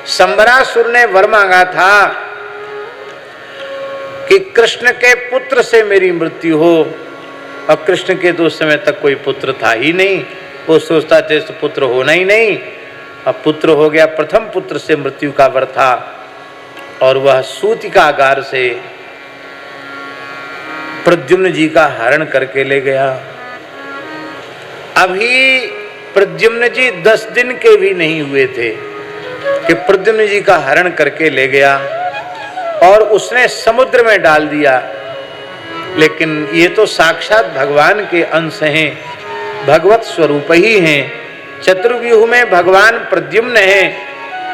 संबरासुर ने वर मांगा था कि कृष्ण के पुत्र से मेरी मृत्यु हो, और कृष्ण के तो उस समय तक कोई पुत्र था ही नहीं। वो सोचता था तो पुत्र होना ही नहीं, अब पुत्र हो गया। प्रथम पुत्र से मृत्यु का वर था और वह सूतिकागार से प्रद्युम्न जी का हरण करके ले गया। अभी प्रद्युम्न जी 10 दिन के भी नहीं हुए थे कि प्रद्युम्न जी का हरण करके ले गया और उसने समुद्र में डाल दिया। लेकिन ये तो साक्षात भगवान के अंश हैं, भगवत स्वरूप ही हैं। चतुर्व्यूह में भगवान प्रद्युम्न हैं,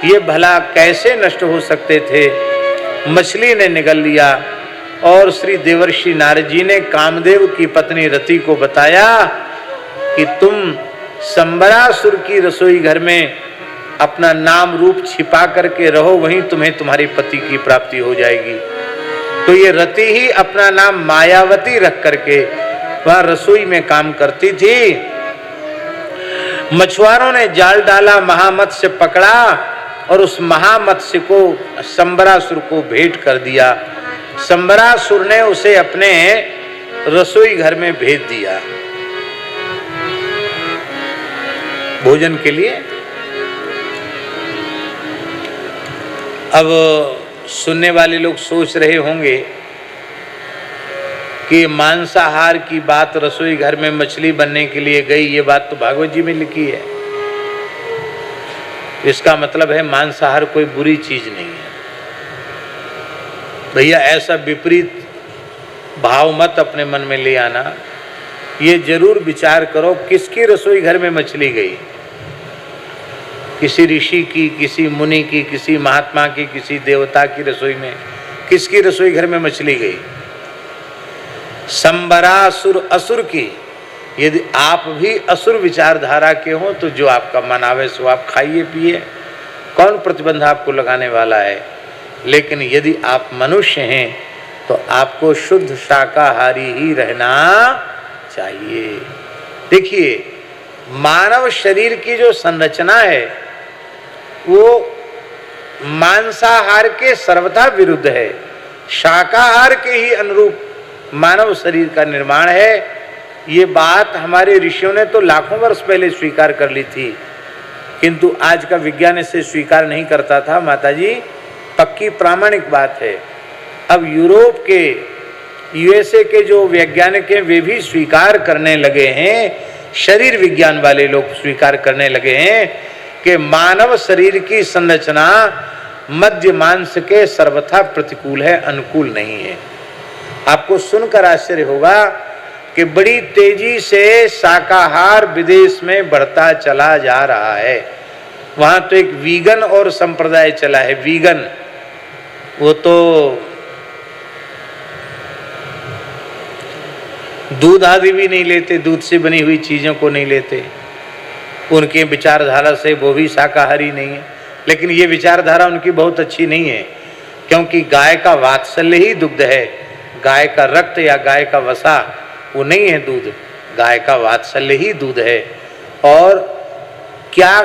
ये भला कैसे नष्ट हो सकते थे? मछली ने निगल लिया और श्री देवर्षि नारद जी ने कामदेव की पत्नी रति को बताया कि तुम संबरासुर की रसोई घर में अपना नाम रूप छिपा करके रहो, वहीं तुम्हें तुम्हारे पति की प्राप्ति हो जाएगी। तो ये रति ही अपना नाम मायावती रख करके वहां रसोई में काम करती थी। मछुआरों ने जाल डाला, महामत्स्य पकड़ा और उस महामत्स्य को संबरासुर को भेंट कर दिया। संबरासुर ने उसे अपने रसोई घर में भेज दिया भोजन के लिए। अब सुनने वाले लोग सोच रहे होंगे कि मांसाहार की बात रसोई घर में मछली बनने के लिए गई, ये बात तो भागवत जी में लिखी है। इसका मतलब है मांसाहार कोई बुरी चीज नहीं है। भैया ऐसा विपरीत भाव मत अपने मन में ले आना। ये जरूर विचार करो किसकी रसोई घर में मछली गई, किसी ऋषि की, किसी मुनि की, किसी महात्मा की, किसी देवता की रसोई में, किसकी रसोई घर में मछली गई? संबरासुर असुर की। यदि आप भी असुर विचारधारा के हो तो जो आपका मन आवे सो आप खाइए पिए, कौन प्रतिबंध आपको लगाने वाला है। लेकिन यदि आप मनुष्य हैं तो आपको शुद्ध शाकाहारी ही रहना चाहिए। देखिए, मानव शरीर की जो संरचना है वो मांसाहार के सर्वथा विरुद्ध है, शाकाहार के ही अनुरूप मानव शरीर का निर्माण है। ये बात हमारे ऋषियों ने तो लाखों वर्ष पहले स्वीकार कर ली थी, किंतु आज का विज्ञान इसे स्वीकार नहीं करता था। माताजी, पक्की प्रामाणिक बात है। अब यूरोप के, यूएसए के जो वैज्ञानिक हैं वे भी स्वीकार करने लगे हैं, शरीर विज्ञान वाले लोग स्वीकार करने लगे हैं कि मानव शरीर की संरचना मध्य मांस के सर्वथा प्रतिकूल है, अनुकूल नहीं है। आपको सुनकर आश्चर्य होगा कि बड़ी तेजी से शाकाहार विदेश में बढ़ता चला जा रहा है। वहां तो एक वीगन और संप्रदाय चला है, वीगन। वो तो दूध आदि भी नहीं लेते, दूध से बनी हुई चीजों को नहीं लेते। उनके विचारधारा से वो भी शाकाहारी नहीं है। लेकिन ये विचारधारा उनकी बहुत अच्छी नहीं है, क्योंकि गाय का वात्सल्य ही दुग्ध है। गाय का रक्त या गाय का वसा वो नहीं है दूध, गाय का वात्सल्य ही दूध है। और क्या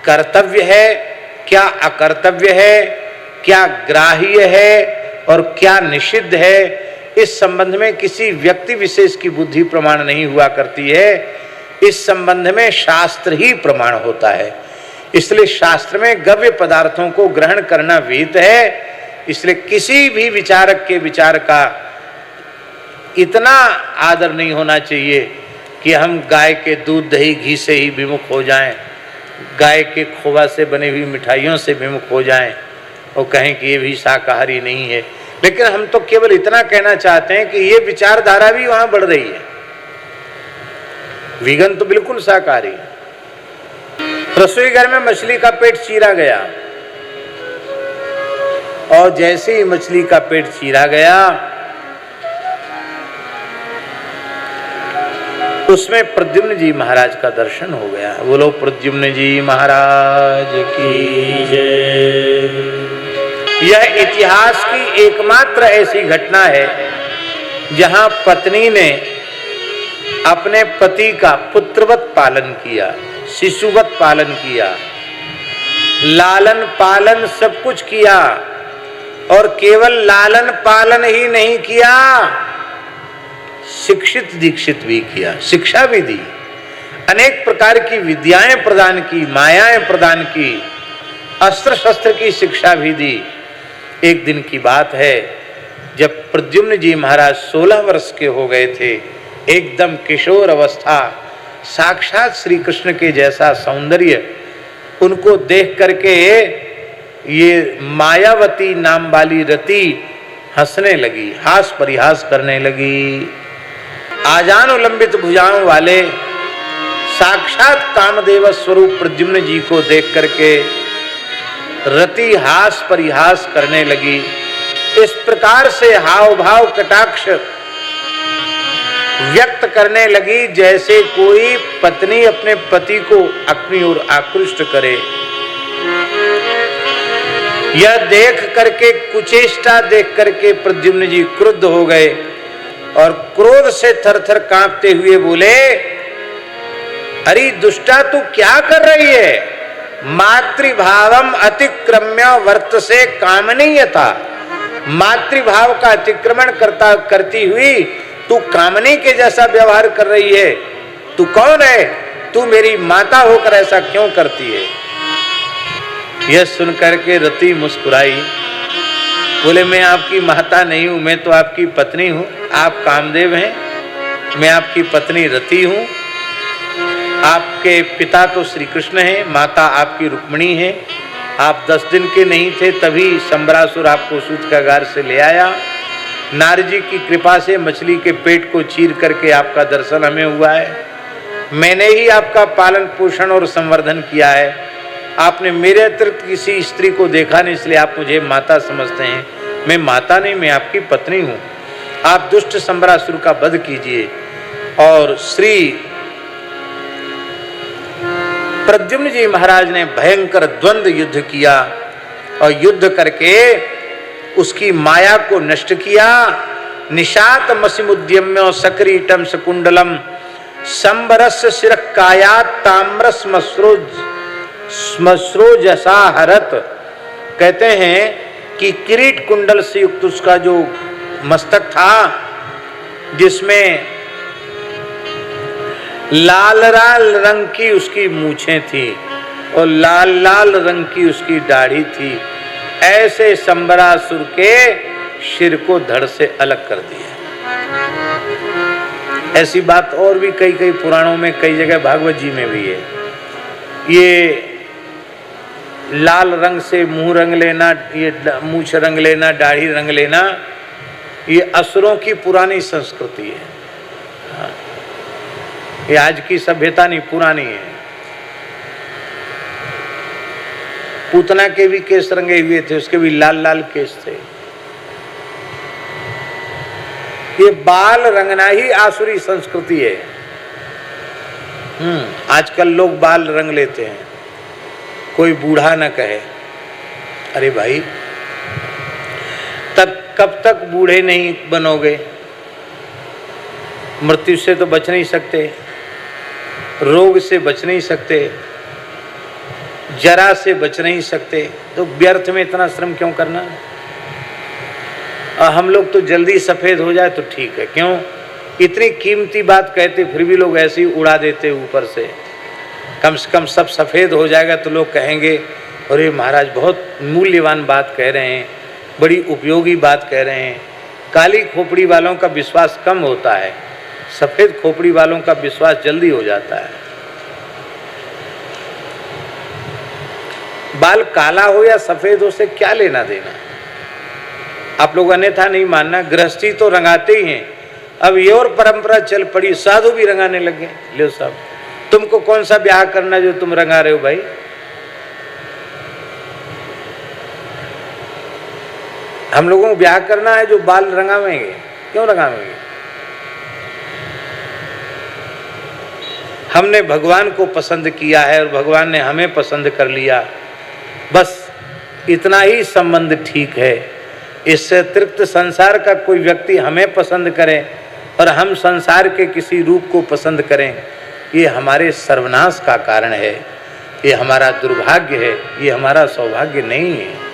कर्तव्य है, क्या अकर्तव्य है, क्या ग्राह्य है और क्या निषिद्ध है, इस संबंध में किसी व्यक्ति विशेष की बुद्धि प्रमाण नहीं हुआ करती है। इस संबंध में शास्त्र ही प्रमाण होता है। इसलिए शास्त्र में गव्य पदार्थों को ग्रहण करना विहित है। इसलिए किसी भी विचारक के विचार का इतना आदर नहीं होना चाहिए कि हम गाय के दूध दही घी से ही विमुख हो जाएं, गाय के खोवा से बनी हुई मिठाइयों से विमुख हो जाएं और कहें कि ये भी शाकाहारी नहीं है। लेकिन हम तो केवल इतना कहना चाहते हैं कि ये विचारधारा भी वहां बढ़ रही है। वीगन तो बिल्कुल शाकाहारी है। रसोई घर में मछली का पेट चीरा गया और जैसे ही मछली का पेट चीरा गया उसमें प्रद्युम्न जी महाराज का दर्शन हो गया। बोलो प्रद्युम्न जी महाराज की जय। यह इतिहास की एकमात्र ऐसी घटना है जहां पत्नी ने अपने पति का पुत्रवत पालन किया, शिशुवत पालन किया। लालन पालन सब कुछ किया, और केवल लालन पालन ही नहीं किया, शिक्षित दीक्षित भी किया, शिक्षा भी दी, अनेक प्रकार की विद्याएं प्रदान की, मायाएं प्रदान की, अस्त्र शस्त्र की शिक्षा भी दी। एक दिन की बात है, जब प्रद्युम्न जी महाराज 16 वर्ष के हो गए थे, एकदम किशोर अवस्था, साक्षात श्री कृष्ण के जैसा सौंदर्य, उनको देख करके ये मायावती नाम वाली रति हंसने लगी, हास परिहास करने लगी। आजान उलंबित भुजाओं वाले साक्षात कामदेव स्वरूप प्रद्युम्न जी को देख करके रति हास परिहास करने लगी। इस प्रकार से हाव भाव कटाक्ष व्यक्त करने लगी जैसे कोई पत्नी अपने पति को अपनी ओर आकृष्ट करे। यह देख करके, कुचेष्टा देख करके प्रद्युम्न जी क्रुद्ध हो गए और क्रोध से थरथर कांपते हुए बोले, अरे दुष्टा तू क्या कर रही है? मातृभावम अतिक्रम्य वर्तसे कामनीयता। मातृभाव का अतिक्रमण करती हुई तू कामनी के जैसा व्यवहार कर रही है। तू कौन है? तू मेरी माता होकर ऐसा क्यों करती है? यह सुनकर के रति मुस्कुराई, बोले मैं आपकी माता नहीं हूं, मैं तो आपकी पत्नी हूं। आप कामदेव हैं, मैं आपकी पत्नी रति हूं। आपके पिता तो श्री कृष्ण हैं, माता आपकी रुक्मिणी है। आप 10 दिन के नहीं थे तभी संबरासुर आपको सूतकागार से ले आया। नारद जी की कृपा से मछली के पेट को चीर करके आपका दर्शन हमें हुआ है। मैंने ही आपका पालन पोषण और संवर्धन किया है। आपने मेरे अतिरिक्त किसी स्त्री को देखा नहीं, इसलिए आप मुझे माता समझते हैं। मैं माता नहीं, मैं आपकी पत्नी हूँ। आप दुष्ट संबरासुर का वध कीजिए। और श्री प्रद्युम्न जी महाराज ने भयंकर द्वंद्व युद्ध किया और युद्ध करके उसकी माया को नष्ट किया। निशात मसिमुद्यम्य सकरीटम सकुंडलम संबरस शिरकायात ताम्र स्मश्रोजसा हरत। कहते हैं कि किरीट कुंडल से युक्त उसका जो मस्तक था, जिसमें लाल लाल रंग की उसकी मूछें थी और लाल लाल रंग की उसकी दाढ़ी थी, ऐसे संबरासुर के सिर को धड़ से अलग कर दिया। ऐसी बात और भी कई कई पुराणों में, कई जगह भागवत जी में भी है। ये लाल रंग से मुंह रंग लेना, ये मूछ रंग लेना, दाढ़ी रंग लेना, ये असुरों की पुरानी संस्कृति है। ये आज की सभ्यता नहीं, पुरानी है। पूतना के भी केस रंगे हुए थे, उसके भी लाल लाल केस थे। ये बाल रंगना ही आसुरी संस्कृति है। आजकल लोग बाल रंग लेते हैं, कोई बूढ़ा न कहे अरे भाई तब कब तक बूढ़े नहीं बनोगे? मृत्यु से तो बच नहीं सकते, रोग से बच नहीं सकते, जरा से बच नहीं सकते, तो व्यर्थ में इतना श्रम क्यों करना? और हम लोग तो जल्दी सफेद हो जाए तो ठीक है। क्यों? इतनी कीमती बात कहते फिर भी लोग ऐसे ही उड़ा देते ऊपर से। कम से कम सब सफेद हो जाएगा तो लोग कहेंगे अरे महाराज बहुत मूल्यवान बात कह रहे हैं, बड़ी उपयोगी बात कह रहे हैं। काली खोपड़ी वालों का विश्वास कम होता है, सफेद खोपड़ी वालों का विश्वास जल्दी हो जाता है। बाल काला हो या सफेद हो से क्या लेना देना? आप लोग अन्यथा नहीं मानना, गृहस्थी तो रंगाते ही हैं। अब ये और परंपरा चल पड़ी, साधु भी रंगाने लगे। लो साहब, तुमको कौन सा ब्याह करना जो तुम रंगा रहे हो भाई? हम लोगों को ब्याह करना है जो बाल रंगावेंगे। क्यों रंगावेंगे? हमने भगवान को पसंद किया है और भगवान ने हमें पसंद कर लिया, बस इतना ही संबंध ठीक है। इससे अतिरिक्त संसार का कोई व्यक्ति हमें पसंद करे और हम संसार के किसी रूप को पसंद करें, ये हमारे सर्वनाश का कारण है। ये हमारा दुर्भाग्य है, ये हमारा सौभाग्य नहीं है।